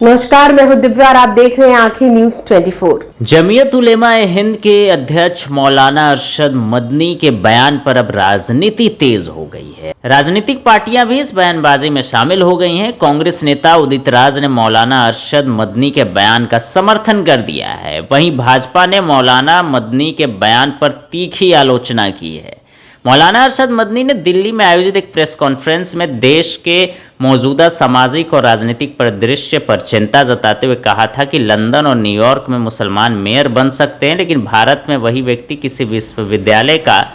नमस्कार, मैं हूं दिव्या और आप देख रहे हैं आंखें न्यूज 24। जमीयत उलेमा ए हिंद के अध्यक्ष मौलाना अरशद मदनी के बयान पर अब राजनीति तेज हो गई है। राजनीतिक पार्टियां भी इस बयानबाजी में शामिल हो गई हैं। कांग्रेस नेता उदित राज ने मौलाना अरशद मदनी के बयान का समर्थन कर दिया है। वहीं भाजपा ने मौलाना मदनी के बयान पर तीखी आलोचना की है। मौलाना अरशद मदनी ने दिल्ली में आयोजित एक प्रेस कॉन्फ्रेंस में देश के मौजूदा सामाजिक और राजनीतिक परिदृश्य पर चिंता जताते हुए कहा था कि लंदन और न्यूयॉर्क में मुसलमान मेयर बन सकते हैं, लेकिन भारत में वही व्यक्ति किसी विश्वविद्यालय का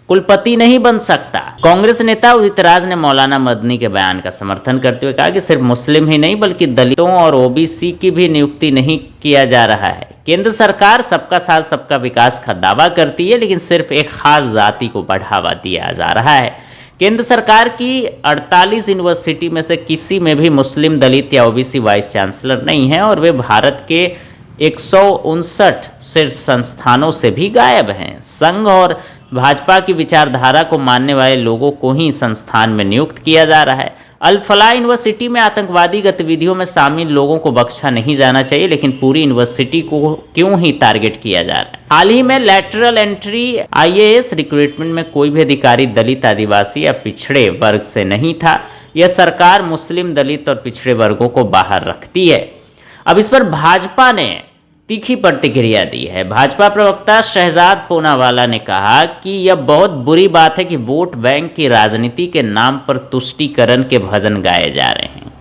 कुलपति नहीं बन सकता। कांग्रेस नेता उदित राज ने मौलाना मदनी के बयान का समर्थन करते हुए कहा कि सिर्फ मुस्लिम ही नहीं बल्कि दलितों और ओबीसी की भी नियुक्ति नहीं किया जा रहा है। केंद्र सरकार सबका साथ सबका विकास का दावा करती है, लेकिन सिर्फ एक खास जाति को बढ़ावा दिया जा रहा है। केंद्र सरकार की 48 यूनिवर्सिटी में से किसी में भी मुस्लिम, दलित या ओबीसी वाइस चांसलर नहीं है और वे भारत के 159 शीर्ष संस्थानों से भी गायब हैं। संघ और भाजपा की विचारधारा को मानने वाले लोगों को ही संस्थान में नियुक्त किया जा रहा है। अल फलाह यूनिवर्सिटी में आतंकवादी गतिविधियों में शामिल लोगों को बख्शा नहीं जाना चाहिए, लेकिन पूरी यूनिवर्सिटी को क्यों ही टारगेट किया जा रहा है। हाल ही में लैटरल एंट्री IAS रिक्रूटमेंट में कोई भी अधिकारी दलित, आदिवासी या पिछड़े वर्ग से नहीं था। यह सरकार मुस्लिम, दलित और पिछड़े वर्गों को बाहर रखती है। अब इस पर भाजपा ने तीखी प्रतिक्रिया दी है। भाजपा प्रवक्ता शहजाद पूनावाला ने कहा कि यह बहुत बुरी बात है कि वोट बैंक की राजनीति के नाम पर तुष्टीकरण के भजन गाए जा रहे हैं।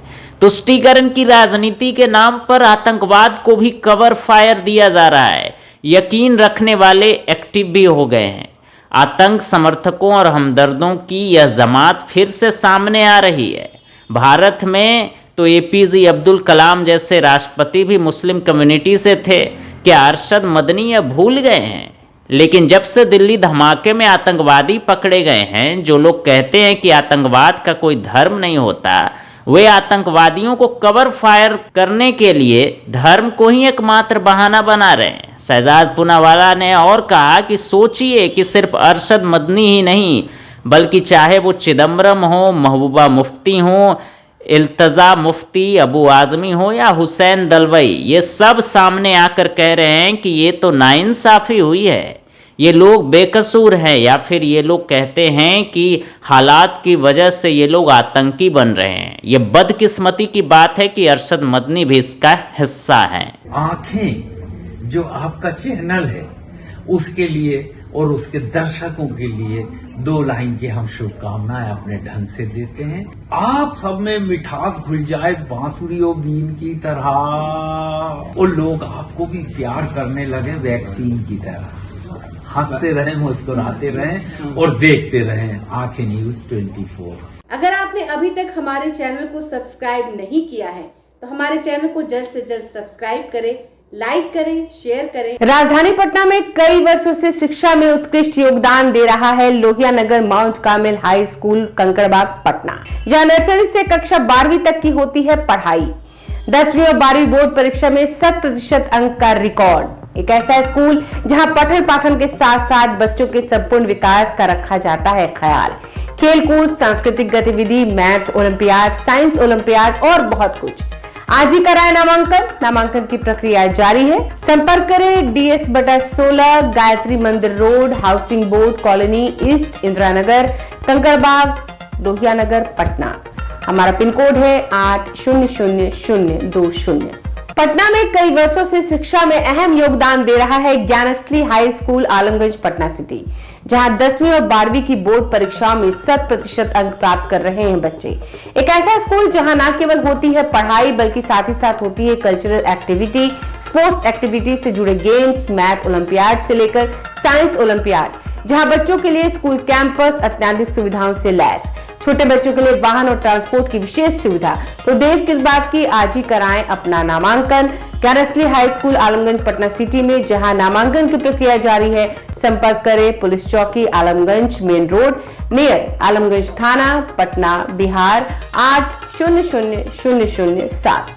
तुष्टीकरण की राजनीति के नाम पर आतंकवाद को भी कवर फायर दिया जा रहा है। यकीन रखने वाले एक्टिव भी हो गए हैं। आतंक समर्थकों और हमदर्दों की यह जमात फिर से सामने आ रही है। भारत में तो APJ अब्दुल कलाम जैसे राष्ट्रपति भी मुस्लिम कम्युनिटी से थे। क्या अरशद मदनी यह भूल गए हैं? लेकिन जब से दिल्ली धमाके में आतंकवादी पकड़े गए हैं, जो लोग कहते हैं कि आतंकवाद का कोई धर्म नहीं होता, वे आतंकवादियों को कवर फायर करने के लिए धर्म को ही एकमात्र बहाना बना रहे हैं। शहजाद पूनावाला ने और कहा कि सोचिए कि सिर्फ अरशद मदनी ही नहीं, बल्कि चाहे वो चिदम्बरम हो, महबूबा मुफ्ती हो, इल्तजा मुफ्ती, अबू आजमी हो या हुसैन दलवाई, ये सब सामने आकर कह रहे हैं कि ये तो नाइंसाफ़ी हुई है, ये लोग बेकसूर हैं, या फिर ये लोग कहते हैं कि हालात की वजह से ये लोग आतंकी बन रहे हैं। ये बदकिस्मती की बात है कि अरशद मदनी भी इसका हिस्सा हैं। आंखें जो आपका चैनल है उसके लिए और उसके दर्शकों के लिए 2 लाइन की हम शुभकामनाएं अपने ढंग से देते हैं। आप सब में मिठास घुल जाए बांसुरी और बीन की तरह, और लोग आपको भी प्यार करने लगे वैक्सीन की तरह। हंसते रहें, मुस्कुराते रहें और देखते रहें आंखें न्यूज 24। अगर आपने अभी तक हमारे चैनल को सब्सक्राइब नहीं किया है तो हमारे चैनल को जल्द से जल्द सब्सक्राइब करें, लाइक करें, शेयर करें। राजधानी पटना में कई वर्षों से शिक्षा में उत्कृष्ट योगदान दे रहा है Lohia Nagar Mount Carmel high school, Kankarbagh, Patna. यहाँ नर्सरी से कक्षा 12वीं तक की होती है पढ़ाई। 10वीं और 12वीं बोर्ड परीक्षा में 100% अंक का रिकॉर्ड। एक ऐसा स्कूल जहाँ पठन पाठन के साथ साथ बच्चों के संपूर्ण विकास का रखा जाता है ख्याल। खेलकूद, सांस्कृतिक गतिविधि, मैथ ओलंपियाड, साइंस ओलंपियाड और बहुत कुछ। आज ही कराए नामांकन। नामांकन की प्रक्रिया जारी है। संपर्क करें DS/16, Gayatri Mandir road, housing board colony east, Indira Nagar, Kankarbagh, Lohia Nagar, Patna. हमारा पिन कोड है 800020। पटना में कई वर्षों से शिक्षा में अहम योगदान दे रहा है Gyansthali high school, Alamganj, Patna city, जहां 10वीं और 12वीं की बोर्ड परीक्षाओं में 100% अंक प्राप्त कर रहे हैं बच्चे। एक ऐसा स्कूल जहां न केवल होती है पढ़ाई बल्कि साथ ही साथ होती है कल्चरल एक्टिविटी, स्पोर्ट्स एक्टिविटी से जुड़े गेम्स, मैथ ओलंपियाड से लेकर साइंस ओलंपियाड, जहां बच्चों के लिए स्कूल कैंपस अत्याधुनिक सुविधाओं से लैस, छोटे बच्चों के लिए वाहन और ट्रांसपोर्ट की विशेष सुविधा। तो देर किस बात की, आज ही कराएं अपना नामांकन Gyansthali high school, Alamganj, Patna city में, जहां नामांकन की प्रक्रिया जारी है। संपर्क करें पुलिस चौकी, Alamganj main road, near Alamganj थाना, पटना, बिहार 800007।